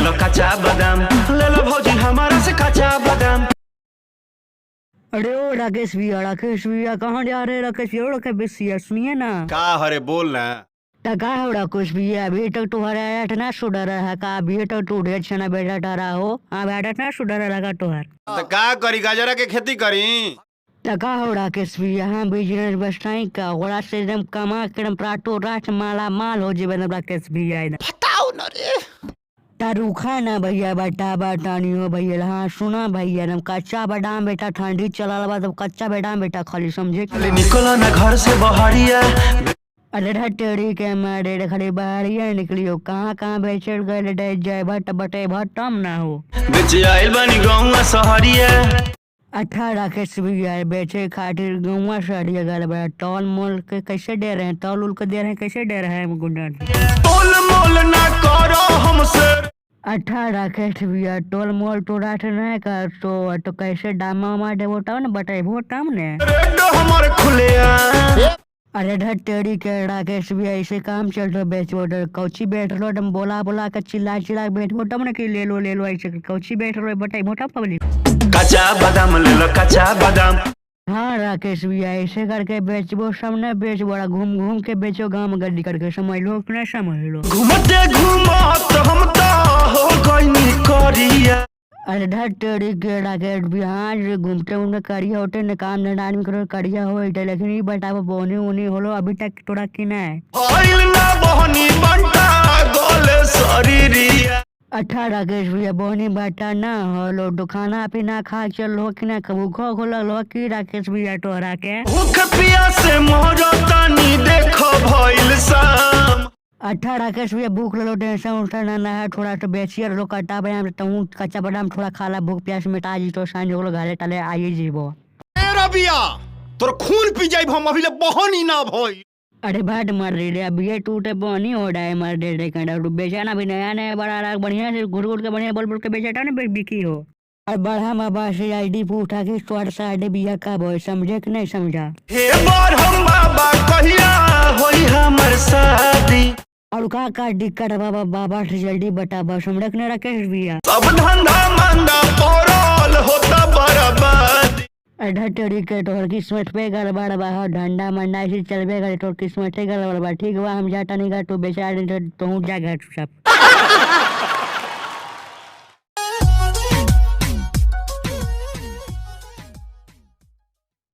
लो कच्चा बादाम, ले लो भौजी हमारा से कच्चा बादाम। अरे ओ राकेश भैया कहाँ जा रहे राकेश भैया? राकेश भैया सुनिए ना। का हरे बोल ना। टका हो राकेश भैया, अभी तक तुम्हारा आठ ना सुधर रहा का? अभी तक तू ढेर छना बेटा डरा हो, अब आठ ना सुधर रहा तुहार। तो का करी, गाजरा के खेती करी। टका हो राकेश भैया, हाँ बिजनेस बस्ताई का ओरा से एकदम कमा के एकदम रातो रात माला माल हो जेबे राकेश भैया। बताओ ना रे। तारुखा ना भैया बटा बतानी हो भैया। हाँ सुना भैया, एकदम कच्चा बादाम बेटा, ठंडी चला बा तब कच्चा बादाम बेटा खाली समझे। निकलो ना घर से बहरिया। अरे ढटेड़ी के मारे खाली बाहरिया निकलियो, कहाँ कहाँ बेचे गए जय भट्ट बटे भट्टम ना हो। बेचे आइल बनी गाँव सहरिया। 18 के भैया बेचे खातिर गौवा शहरिया गल बड़ा। टॉल मोल के कैसे दे रहे हैं? टॉल उल के दे रहे हैं, कैसे दे रहे हैं गुंडा? टोल मोल ना करो हमसे। 18 के भैया टोल मोल तो रात नहीं कर तो कैसे दामा वामा देवो तब न बटेबो तब ने। हमारे खुले अरे ढटेड़ी के राकेश भैया ऐसे काम चल रहा बेचो कौची बैठ लो तुम बोला के चिल्ला बैठो तब न कि ले लो ऐसे कौची बैठ लो बटे मोटा पब्लिक। कच्चा बादाम ले लो कच्चा बादाम। हाँ राकेश भैया ऐसे करके बेचबो, सब न बेच बड़ा घूम घूम के बेचो गाँव में गड्डी करके, समझ लो कि नहीं समझ लो। घूमते घूमत हम तो हो गइनी करिया। अरे ढटेड़ी के राकेश भैया हाँ घूमते करिया होते न काम धंधा आदमी करो करिया हो, लेकिन ये बताओ बोनी उनी होलो अभी तक तोड़ा कि नहीं? आइल ना बहनी बंटा गोले शरीरिया। 18 राकेश भैया बोनी बाटा ना होलो तो खाना पीना खा चल हो कि ना कबू खो खोला लो कि राकेश भैया तोहरा के? भूख प्यासे मोरो तानी देखो भइल शाम। 18 राकेश भैया भूख लो टेंशन उठा ना है थोड़ा तो बेचिए लो कट्टा बादाम तो कच्चा बादाम थोड़ा खाला, भूख प्यास मिटा जी तो सांझ हो घरे टाले आइए जीवो। मेरा बिया तोर खून पी जाई, हम अभी ले बहनी ना भई। अरे भाट मर रही रे, अभी ये टूटे बनी हो रहा है मर दे कंडा बेचाना भी नया बड़ा बढ़िया से घुर के बढ़िया बोल के बेचा ना बिकी हो। और बड़ा बाबा से आईडी पूछा कि तोर साढ़े बिया का बोल, समझे कि नहीं समझा? हे बार हम बाबा कहिया होई हमर शादी। और का दिक्कत बाबा से जल्दी बता बस, समझे कि नहीं राकेश भैया? सब धंधा मंदा पड़ल होता बर्बाद। ढटेड़ी के तोहर किस्मत पे गड़बड़ बा, धंधा मंडा ऐसे चलबे करे तोर किस्मत गड़बड़ बा। ठीक बा हम जाता नहीं गा, तू बेचारा तो जा घर सब।